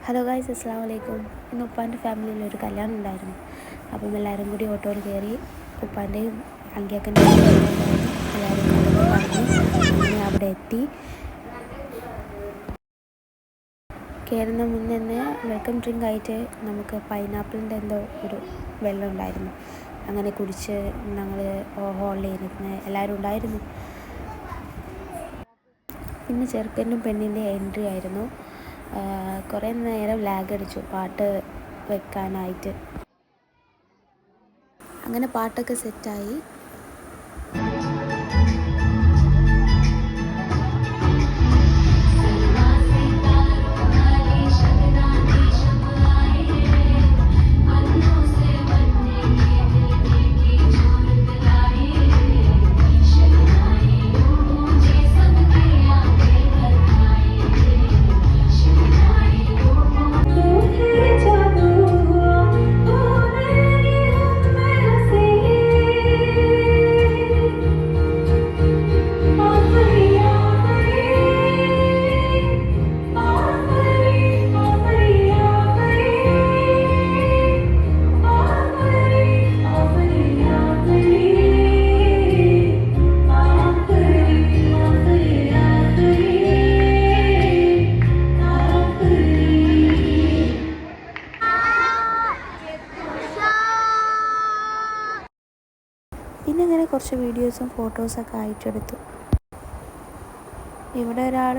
Hello guys, അസ്സലാമു അലൈക്കും. ഇന്ന് ഉപ്പാൻ്റെ ഫാമിലിയിൽ ഒരു കല്യാണം ഉണ്ടായിരുന്നു. അപ്പം എല്ലാവരും കൂടി ഓട്ടോയിൽ കയറി ഉപ്പാൻ്റെയും അങ്കിയാക്കൻ്റെയും എല്ലാവരും കണ്ടപ്പോൾ പറഞ്ഞു. അങ്ങനെ അവിടെ എത്തി. കയറുന്ന മുന്നേ തന്നെ വെൽക്കം ഡ്രിങ്ക് ആയിട്ട് നമുക്ക് പൈനാപ്പിളിൻ്റെ എന്തോ ഒരു വെള്ളം ഉണ്ടായിരുന്നു. അങ്ങനെ കുടിച്ച് ഞങ്ങൾ ഹോളിലിരുന്ന് എല്ലാവരും ഉണ്ടായിരുന്നു. പിന്നെ ചെറുക്കനും പെണ്ണിൻ്റെ എൻട്രി ആയിരുന്നു. കുറേ നേരം ലാഗ് അടിച്ചു പാട്ട് വെക്കാനായിട്ട്. അങ്ങനെ പാട്ടൊക്കെ സെറ്റായി. പിന്നെ അങ്ങനെ കുറച്ച് വീഡിയോസും ഫോട്ടോസൊക്കെ ആയിട്ടെടുത്തു. ഇവിടെ ഒരാൾ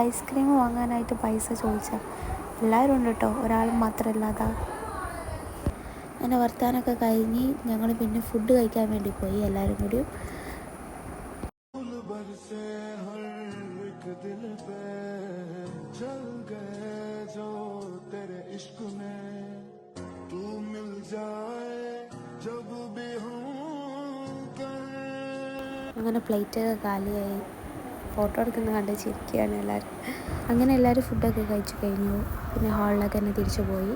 ഐസ്ക്രീം വാങ്ങാനായിട്ട് പൈസ ചോദിച്ചാൽ എല്ലാവരും ഉണ്ട് കേട്ടോ, ഒരാൾ മാത്രമല്ലാതെ. അങ്ങനെ വർത്താനൊക്കെ കഴിഞ്ഞ് ഞങ്ങൾ പിന്നെ ഫുഡ് കഴിക്കാൻ വേണ്ടി പോയി എല്ലാവരും കൂടി. അങ്ങനെ പ്ലേറ്റൊക്കെ കാലിയായി. ഫോട്ടോ എടുക്കുന്ന കണ്ട് ചിരിക്കുകയാണ് എല്ലാവരും. അങ്ങനെ എല്ലാവരും ഫുഡൊക്കെ കഴിച്ചു കഴിഞ്ഞു. പിന്നെ ഹാളിലൊക്കെ തന്നെ തിരിച്ചു പോയി.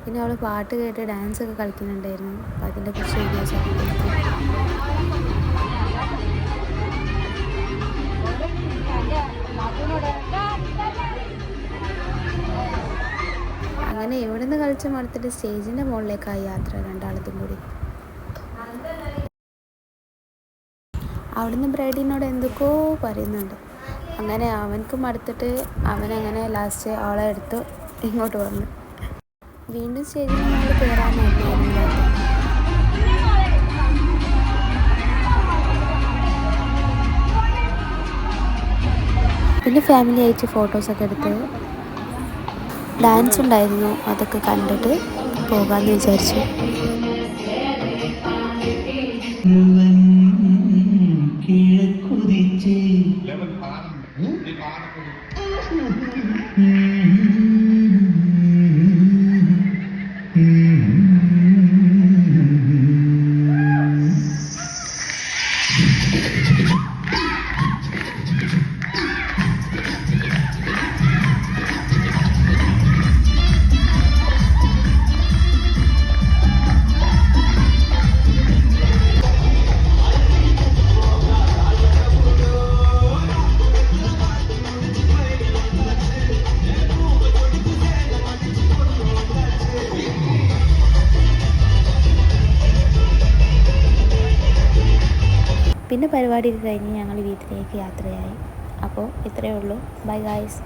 പിന്നെ അവൾ പാട്ട് കേട്ട് ഡാൻസൊക്കെ കളിക്കുന്നുണ്ടായിരുന്നു. അപ്പോൾ അതിൻ്റെ കുറച്ച് വീഡിയോസൊക്കെ എടുത്തു. അങ്ങനെ ഇവിടെ നിന്ന് കളിച്ച് മടുത്തിട്ട് സ്റ്റേജിൻ്റെ മുകളിലേക്കായി യാത്ര, രണ്ടാളത്തും കൂടി. അവിടുന്ന് ബ്രൈഡിനോട് എന്തൊക്കെയോ പറയുന്നുണ്ട്. അങ്ങനെ അവനക്ക് മടുത്തിട്ട് അവനങ്ങനെ ലാസ്റ്റ് അവളെ എടുത്ത് ഇങ്ങോട്ട് വന്നു. വീണ്ടും സ്റ്റേജിൽ നമ്മൾ കയറാനായിരുന്നു. പിന്നെ ഫാമിലി ആയിട്ട് ഫോട്ടോസൊക്കെ എടുത്ത് ഡാൻസ് ഉണ്ടായിരുന്നു. അതൊക്കെ കണ്ടിട്ട് പോകാമെന്ന് വിചാരിച്ചു. പിന്നെ പരിപാടിയൊക്കെ കഴിഞ്ഞ് ഞങ്ങൾ വീട്ടിലേക്ക് യാത്രയായി. അപ്പോൾ ഇത്രയേ ഉള്ളൂ. Bye guys.